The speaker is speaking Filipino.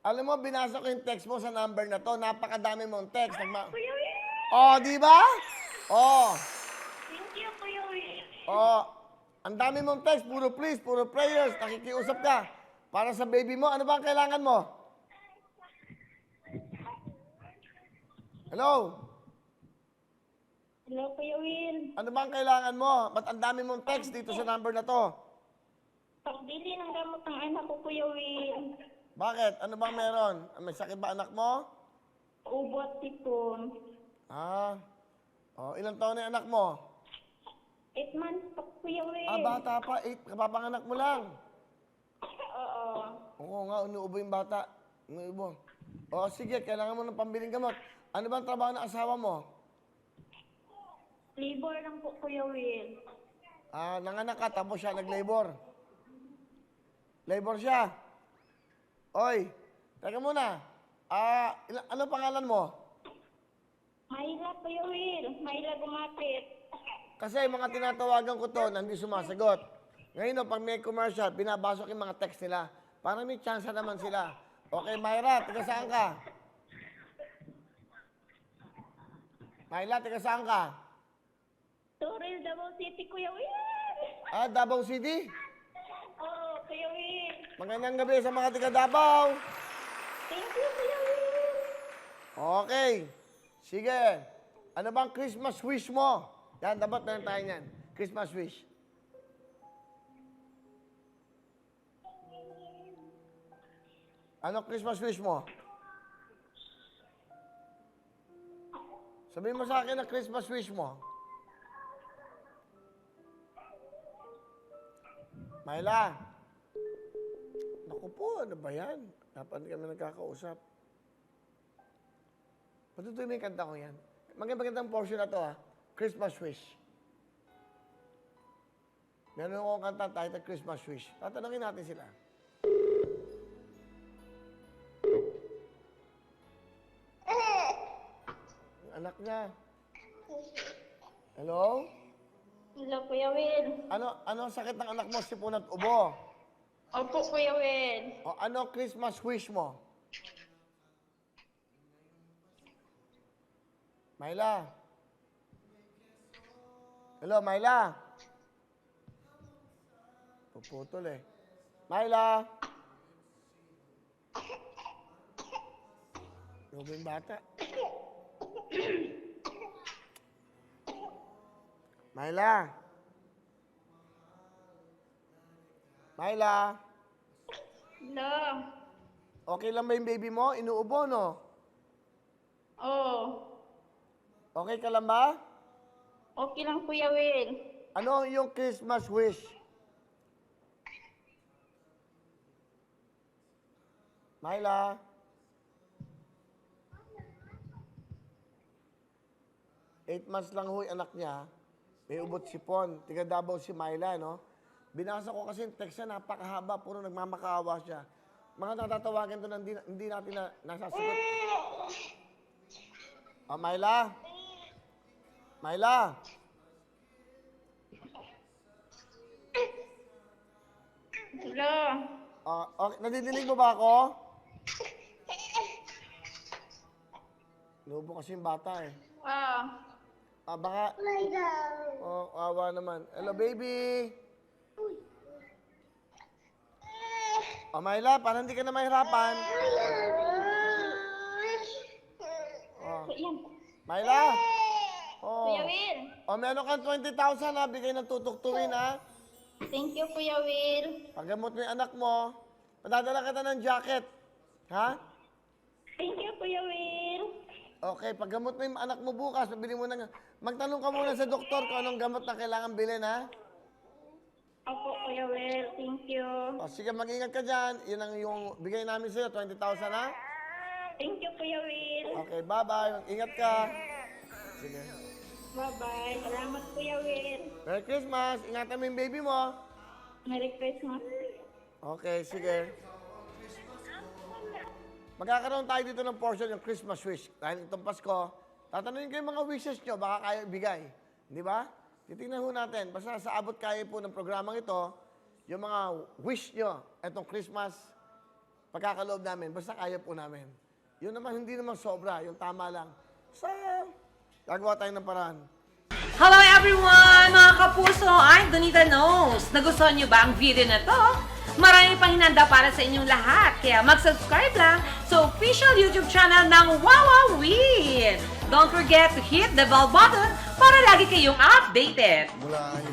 Alam mo, binasa ko yung text mo sa number na to. Napakadami mong text. Kuya Will! Oh, di ba? Oh, Thank you, Kuya Will! oh. Ang dami mong text. Puro please, puro prayers. Nakikiusap ka. Para sa baby mo. Ano ba ang kailangan mo? Hello? Hello, Kuya Will. Ano ba ang kailangan mo? Ba't ang dami mong text dito sa number na to? Pagbili ng gamot ng anak ko, Kuya Will. Bakit? Ano bang meron? May sakit ba anak mo? Ubo at tipon. Ah. Oh, ilang taon na yung anak mo? 8 months pa, Kuya Will. Ah, bata pa. 8. Kapapanganak mo lang. Oo. Oo nga, unuubo yung bata. Unuubo. O, sige, kailangan mo ng pambiling gamot. Ano bang trabaho ng asawa mo? Labor lang po, Kuya Will. Ah, nanganak ka, tapos siya nag-labor. Labor siya. Oy, teka muna. Ah, ano pangalan mo? Mahila, Kuya Will. Mahila gumapit. Kasi mga tinatawagan ko to, hindi sumasagot. Ngayon, pag may commercial, binabasok yung mga text nila. Para may chance naman sila. Okay, Myra, taga saan ka? Myla, taga saan ka? Toril, Davao City, Kuya Will. Ah, Davao City? Oo, Kuya Will. Magandang gabi sa mga taga Davao. Thank you, Kuya Will. Okay. Sige. Ano bang Christmas wish mo? Yan, dapat meron tayo yan. Christmas wish. Ano Christmas wish mo? Sabihin mo sa akin ang Christmas wish mo. Myla. Naku po, ano ba yan? Dapat kami nagkakausap. Patutuloy mo yung kanta ko yan. Magandang portion na to ha. Christmas wish. Meron akong kanta titled Christmas wish. Tatanungin natin sila. Ang anak niya. Hello? Hello, Kuya Will. Ano ang sakit ng anak mo? Sipon at ubo. Opo, Kuya Will. O ano Christmas wish mo? Myla. Hello, Myla. Puputol eh. Myla. Ano ba yung bata? Myla. Myla. Hello. Okay lang ba yung baby mo? Inuubo, no? Oo. Okay ka lang ba? Okay lang, Kuya Will. Ano yung Christmas wish? Myla. Eight months lang ho yung anak niya. May ubot sipon. Tiga Davao si Myla, no? Binasa ko kasi yung text niya, napakahaba. Puro nagmamakaawa siya. Mga natatawagan to na hindi natin nasasagot. Oh, Myla? Myla? Hello. Okay. Nadidinig mo ba ako? Nubo kasi yung bata eh. Baka... Oh, awa naman. Hello, baby! Oh, Myla, parang hindi ka na mahirapan. Oh. Yan. Myla! Kuya Oh. Will. Oh, meron kang 20,000 ha. Bigay ng tutuktuin ha. Thank you, Kuya Will. Paggamot mo yung anak mo, padadala kita ng jacket. Ha? Thank you, Kuya Will. Okay, paggamot mo yung anak mo bukas, mabili mo na. Magtanong ka muna sa doktor kung anong gamot na kailangan bilhin, ha? Opo, Kuya Will. Thank you. O, sige, mag-ingat ka dyan. Yun ang yung bigay namin sa'yo, 20,000, ha? Thank you, Kuya Will. Okay, bye-bye. Mag-ingat ka. Sige. Bye-bye. Salamat, Kuya Will. Merry Christmas. Ingatan mo yung baby mo. Merry Christmas. Okay, sige. Magkakaroon tayo dito ng portion yung Christmas wish. Dahil itong Pasko, tatanungin ko yung mga wishes nyo, baka kayo ibigay. Di ba? Titingnan ho natin. Basta sa abot kaya po ng programang ito, yung mga wish nyo, etong Christmas, pagkakaloob namin, basta kaya po namin. Yun naman, hindi naman sobra, yung tama lang. Sa, gagawa tayo ng paraan. Hello everyone! Mga kapuso, I'm Donita Knows. Nagustuhan niyo ba ang video na to? Marami pang hinanda para sa inyong lahat. Kaya mag-subscribe lang sa official YouTube channel ng Wowowin. Don't forget to hit the bell button para lagi kayong updated. Mula